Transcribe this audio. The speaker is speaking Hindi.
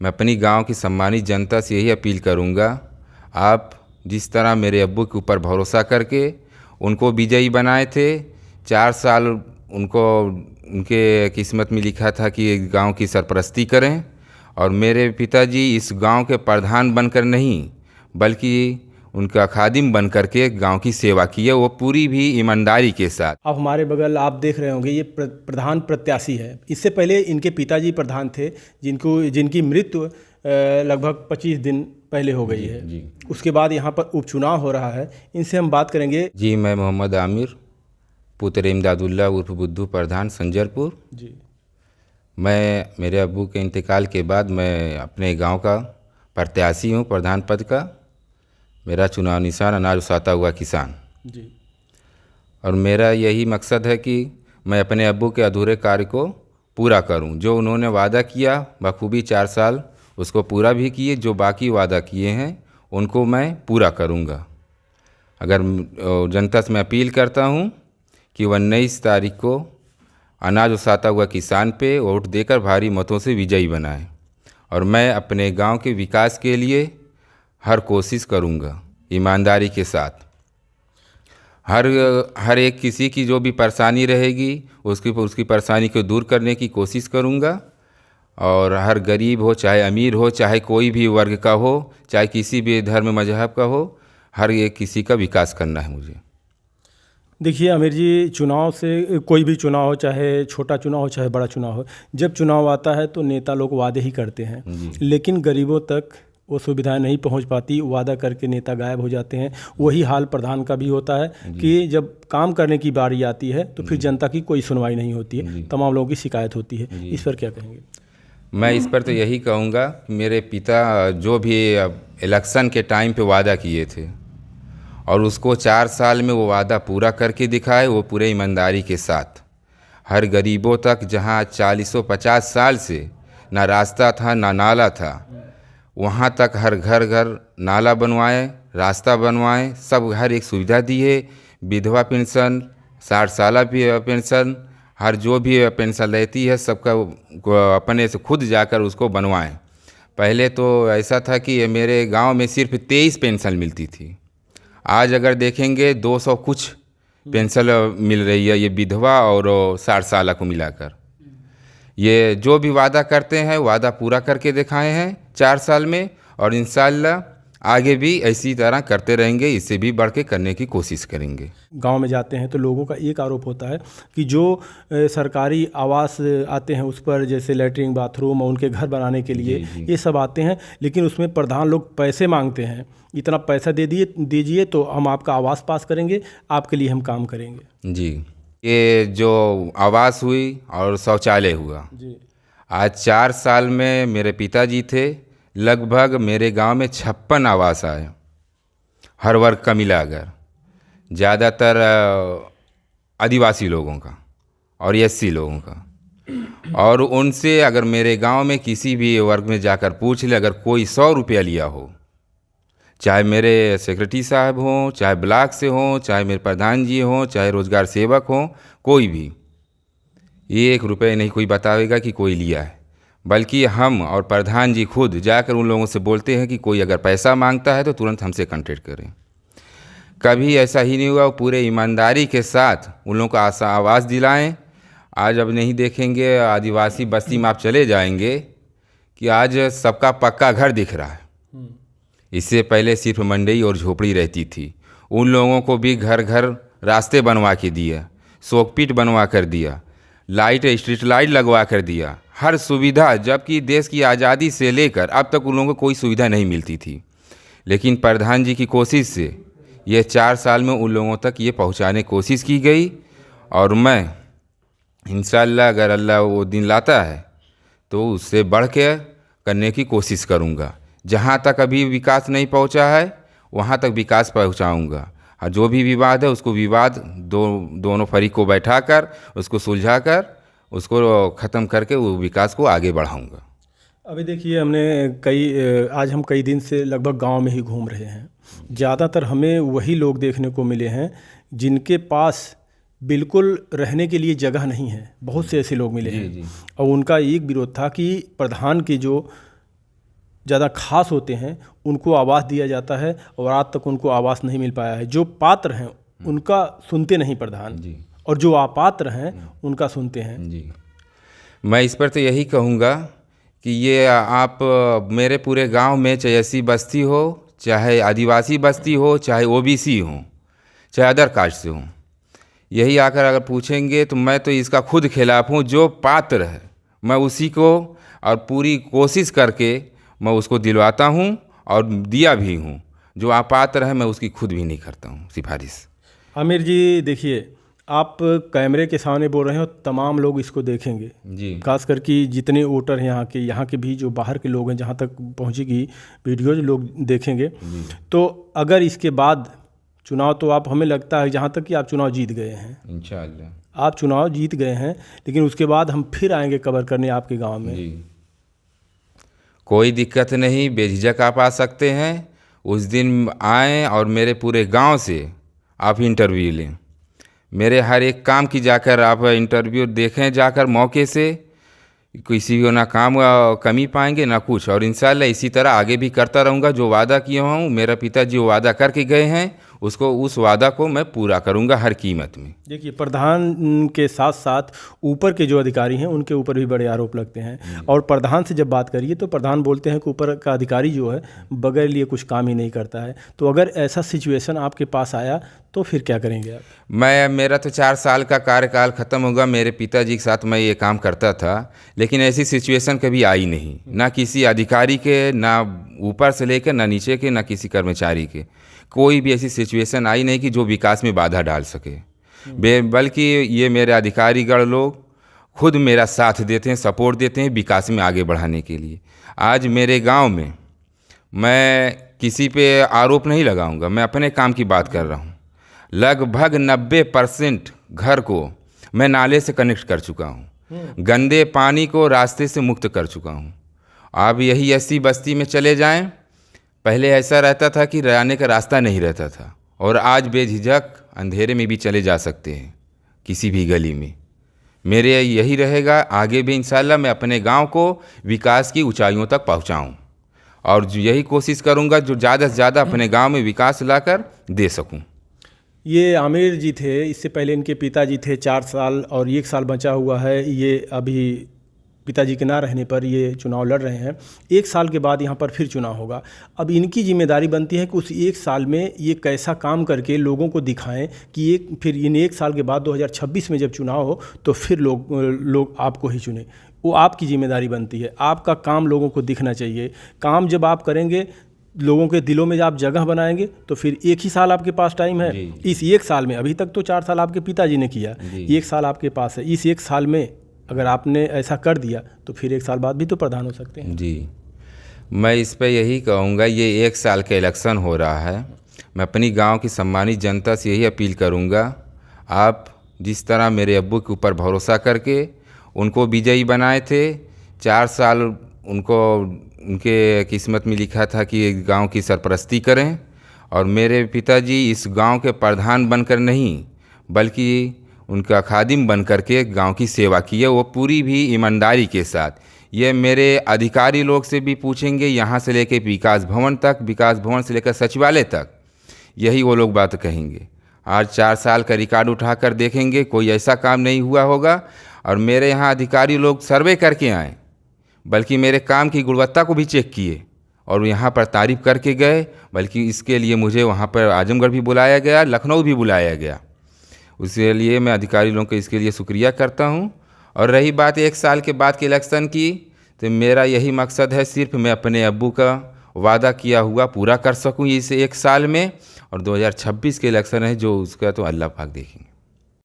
मैं अपनी गांव की सम्मानित जनता से यही अपील करूंगा, आप जिस तरह मेरे अब्बू के ऊपर भरोसा करके उनको विजयी बनाए थे, 4 साल उनको उनके किस्मत में लिखा था कि गांव की सरपरस्ती करें, और मेरे पिताजी इस गांव के प्रधान बनकर नहीं बल्कि उनका खादिम बन करके गांव की सेवा की है, वो पूरी भी ईमानदारी के साथ। अब हमारे बगल आप देख रहे होंगे, ये प्रधान प्रत्याशी है। इससे पहले इनके पिताजी प्रधान थे, जिनकी मृत्यु लगभग 25 दिन पहले हो गई है। जी। उसके बाद यहाँ पर उपचुनाव हो रहा है, इनसे हम बात करेंगे। जी, मैं मोहम्मद आमिर, पुत्र इमदादुल्ला उर्फ बुद्धू, प्रधान संजरपुर। जी। मैं मेरे अब्बू के इंतकाल के बाद मैं अपने गांव का प्रत्याशी हूं, प्रधान पद का। मेरा चुनाव निशान अनाज उसाता हुआ किसान। जी। और मेरा यही मकसद है कि मैं अपने अब्बू के अधूरे कार्य को पूरा करूं। जो उन्होंने वादा किया बखूबी 4 साल उसको पूरा भी किए, जो बाकी वादा किए हैं उनको मैं पूरा करूंगा। अगर जनता से मैं अपील करता हूं कि वह 19 तारीख को अनाज उसाता हुआ किसान पे वोट देकर भारी मतों से विजयी बनाएं, और मैं अपने गांव के विकास के लिए हर कोशिश करूंगा ईमानदारी के साथ। हर एक किसी की जो भी परेशानी रहेगी उसकी परेशानी को दूर करने की कोशिश करूंगा, और हर गरीब हो चाहे अमीर हो, चाहे कोई भी वर्ग का हो, चाहे किसी भी धर्म मजहब का हो, हर एक किसी का विकास करना है मुझे। देखिए आमिर जी, चुनाव से कोई भी चुनाव हो, चाहे छोटा चुनाव हो चाहे बड़ा चुनाव हो, जब चुनाव आता है तो नेता लोग वादे ही करते हैं, लेकिन गरीबों तक वो सुविधाएं नहीं पहुंच पाती। वादा करके नेता गायब हो जाते हैं। वही हाल प्रधान का भी होता है कि जब काम करने की बारी आती है तो फिर जनता की कोई सुनवाई नहीं होती है, तमाम लोगों की शिकायत होती है। इस पर क्या कहेंगे? मैं इस पर तो यही कहूँगा, मेरे पिता जो भी इलेक्शन के टाइम पे वादा किए थे और उसको 4 साल में वो वादा पूरा करके दिखाए, वो पूरे ईमानदारी के साथ। हर गरीबों तक, जहाँ 40-50 साल से ना रास्ता था ना नाला था, वहाँ तक हर घर घर नाला बनवाए, रास्ता बनवाए, सब हर एक सुविधा दी है। विधवा पेंशन, 60 साल पेंशन, हर जो भी पेंशन रहती है सबका अपने से खुद जाकर उसको बनवाएं। पहले तो ऐसा था कि मेरे गांव में सिर्फ 23 पेंशन मिलती थी, आज अगर देखेंगे 200 कुछ पेंशन मिल रही है, ये विधवा और 60 साल को मिलाकर। ये जो भी वादा करते हैं वादा पूरा करके दिखाए हैं 4 साल में, और इंशाल्लाह आगे भी इसी तरह करते रहेंगे, इससे भी बढ़ के करने की कोशिश करेंगे। गांव में जाते हैं तो लोगों का एक आरोप होता है कि जो सरकारी आवास आते हैं उस पर, जैसे लैट्रिन बाथरूम और उनके घर बनाने के लिए ये सब आते हैं, लेकिन उसमें प्रधान लोग पैसे मांगते हैं। इतना पैसा दीजिए तो हम आपका आवास पास करेंगे, आपके लिए हम काम करेंगे। जी, ये जो आवास हुई और शौचालय हुआ जी। आज 4 साल में मेरे पिताजी थे, लगभग मेरे गांव में 56 आवास आए, हर वर्ग का मिला, अगर ज़्यादातर आदिवासी लोगों का और एससी लोगों का। और उनसे अगर मेरे गांव में किसी भी वर्ग में जाकर पूछ ले, अगर कोई 100 रुपया लिया हो, चाहे मेरे सेक्रेटरी साहब हों, चाहे ब्लॉक से हों, चाहे मेरे प्रधान जी हों, चाहे रोजगार सेवक हों, कोई भी 1 रुपये नहीं कोई बताएगा कि कोई लिया है। बल्कि हम और प्रधान जी खुद जाकर उन लोगों से बोलते हैं कि कोई अगर पैसा मांगता है तो तुरंत हमसे कांटेक्ट करें। कभी ऐसा ही नहीं हुआ, वो पूरे ईमानदारी के साथ उन लोगों को आवास दिलाएं। आज अब नहीं देखेंगे आदिवासी बस्ती में आप चले जाएंगे कि आज सबका पक्का घर दिख रहा है। इससे पहले सिर्फ मंडई और झोपड़ी रहती थी, उन लोगों को भी घर घर रास्ते बनवा के दिया, शोकपीट बनवा कर दिया, लाइट स्ट्रीट लाइट लगवा कर दिया, हर सुविधा। जबकि देश की आज़ादी से लेकर अब तक उन लोगों को कोई सुविधा नहीं मिलती थी, लेकिन प्रधान जी की कोशिश से ये 4 साल में उन लोगों तक ये पहुंचाने की कोशिश की गई। और मैं इंशाल्लाह अगर अल्लाह वो दिन लाता है तो उससे बढ़ के करने की कोशिश करूँगा। जहाँ तक अभी विकास नहीं पहुँचा है वहाँ तक विकास पहुँचाऊँगा, और जो भी विवाद है उसको विवाद दोनों फरीक को बैठाकर उसको सुलझाकर उसको ख़त्म करके वो विकास को आगे बढ़ाऊँगा। अभी देखिए, आज हम कई दिन से लगभग गांव में ही घूम रहे हैं। ज़्यादातर हमें वही लोग देखने को मिले हैं जिनके पास बिल्कुल रहने के लिए जगह नहीं है। बहुत से ऐसे लोग मिले हैं। और उनका एक विरोध था कि प्रधान की जो ज़्यादा खास होते हैं उनको आवास दिया जाता है और आज तक उनको आवास नहीं मिल पाया है। जो पात्र हैं उनका सुनते नहीं प्रधान जी। और जो अपात्र हैं उनका सुनते हैं। जी, मैं इस पर तो यही कहूँगा कि ये आप मेरे पूरे गांव में, चाहे एससी बस्ती हो, चाहे आदिवासी बस्ती हो, चाहे ओबीसी हो, चाहे अदर कास्ट से हो, यही आकर अगर पूछेंगे तो मैं तो इसका खुद खिलाफ हूँ। जो पात्र है मैं उसी को और पूरी कोशिश करके मैं उसको दिलवाता हूँ और दिया भी हूँ। जो अपात्र है मैं उसकी खुद भी नहीं करता हूँ सिफारिश। आमिर जी देखिए, आप कैमरे के सामने बोल रहे हो, तमाम लोग इसको देखेंगे जी। खास करके जितने वोटर हैं यहाँ के भी, जो बाहर के लोग हैं, जहाँ तक पहुँचेगी वीडियोज लोग देखेंगे। तो अगर इसके बाद चुनाव, तो आप, हमें लगता है जहाँ तक कि आप चुनाव जीत गए हैं, इंशाअल्लाह आप चुनाव जीत गए हैं, लेकिन उसके बाद हम फिर आएंगे कवर करने आपके गांव में। जी, कोई दिक्कत नहीं, बेझिझक आप आ सकते हैं। उस दिन आएँ और मेरे पूरे गांव से आप इंटरव्यू लें। मेरे हर एक काम की जाकर आप इंटरव्यू देखें, जाकर मौके से किसी को ना काम कमी पाएंगे ना कुछ। और इंशाल्लाह इसी तरह आगे भी करता रहूँगा। जो वादा किया हूँ, मेरा पिताजी वो वादा करके गए हैं, उस वादा को मैं पूरा करूँगा हर कीमत में। देखिए, प्रधान के साथ साथ ऊपर के जो अधिकारी हैं उनके ऊपर भी बड़े आरोप लगते हैं। और प्रधान से जब बात करिए तो प्रधान बोलते हैं कि ऊपर का अधिकारी जो है बगैर लिए कुछ काम ही नहीं करता है। तो अगर ऐसा सिचुएशन आपके पास आया तो फिर क्या करेंगे आप? मेरा तो 4 साल का कार्यकाल ख़त्म होगा। मेरे पिताजी के साथ मैं ये काम करता था, लेकिन ऐसी सिचुएशन कभी आई नहीं, ना किसी अधिकारी के, ना ऊपर से लेकर ना नीचे के, ना किसी कर्मचारी के। कोई भी ऐसी सिचुएशन आई नहीं कि जो विकास में बाधा डाल सके। बल्कि ये मेरे अधिकारीगण लोग खुद मेरा साथ देते हैं, सपोर्ट देते हैं विकास में आगे बढ़ाने के लिए। आज मेरे गांव में मैं किसी पे आरोप नहीं लगाऊंगा, मैं अपने काम की बात कर रहा हूं। लगभग 90% घर को मैं नाले से कनेक्ट कर चुका हूं, गंदे पानी को रास्ते से मुक्त कर चुका हूं। आप यही एससी बस्ती में चले जाएं, पहले ऐसा रहता था कि जाने का रास्ता नहीं रहता था, और आज बेझिझक अंधेरे में भी चले जा सकते हैं किसी भी गली में। मेरे यही रहेगा आगे भी इंशाल्लाह, मैं अपने गांव को विकास की ऊंचाइयों तक पहुंचाऊं और यही कोशिश करूंगा जो ज़्यादा से ज़्यादा अपने गांव में विकास लाकर दे सकूं। ये आमिर जी थे, इससे पहले इनके पिताजी थे 4 साल, और 1 साल बचा हुआ है। ये अभी पिताजी के ना रहने पर ये चुनाव लड़ रहे हैं। 1 साल के बाद यहाँ पर फिर चुनाव होगा। अब इनकी जिम्मेदारी बनती है कि उस 1 साल में ये कैसा काम करके लोगों को दिखाएं कि फिर इन 1 साल के बाद 2026 में जब चुनाव हो तो फिर लोग आपको ही चुने। वो आपकी जिम्मेदारी बनती है, आपका काम लोगों को दिखना चाहिए। काम जब आप करेंगे, लोगों के दिलों में जब आप जगह बनाएंगे, तो फिर 1 ही साल आपके पास टाइम है। इस 1 साल में, अभी तक तो 4 साल आपके पिताजी ने किया, 1 साल आपके पास है। इस 1 साल में अगर आपने ऐसा कर दिया तो फिर 1 साल बाद भी तो प्रधान हो सकते हैं। जी, मैं इस पे यही कहूँगा, ये 1 साल का इलेक्शन हो रहा है। मैं अपनी गांव की सम्मानित जनता से यही अपील करूँगा, आप जिस तरह मेरे अब्बू के ऊपर भरोसा करके उनको विजयी बनाए थे, 4 साल उनको उनके किस्मत में लिखा था कि गांव की सरपरस्ती करें, और मेरे पिताजी इस गांव के प्रधान बनकर नहीं बल्कि उनका खादिम बन कर के गाँव की सेवा की है, वो पूरी भी ईमानदारी के साथ। ये मेरे अधिकारी लोग से भी पूछेंगे, यहाँ से लेकर विकास भवन तक, विकास भवन से लेकर सचिवालय तक, यही वो लोग बात कहेंगे। आज 4 साल का रिकॉर्ड उठाकर देखेंगे, कोई ऐसा काम नहीं हुआ होगा। और मेरे यहाँ अधिकारी लोग सर्वे करके आए, बल्कि मेरे काम की गुणवत्ता को भी चेक किए और यहाँ पर तारीफ़ करके गए। बल्कि इसके लिए मुझे वहाँ पर आजमगढ़ भी बुलाया गया, लखनऊ भी बुलाया गया। उसके लिए मैं अधिकारी लोगों का इसके लिए शुक्रिया करता हूँ। और रही बात 1 साल के बाद के इलेक्शन की, तो मेरा यही मकसद है, सिर्फ मैं अपने अब्बू का वादा किया हुआ पूरा कर सकूँ इस 1 साल में, और 2026 के इलेक्शन है जो उसका तो अल्लाह पाक देखेंगे।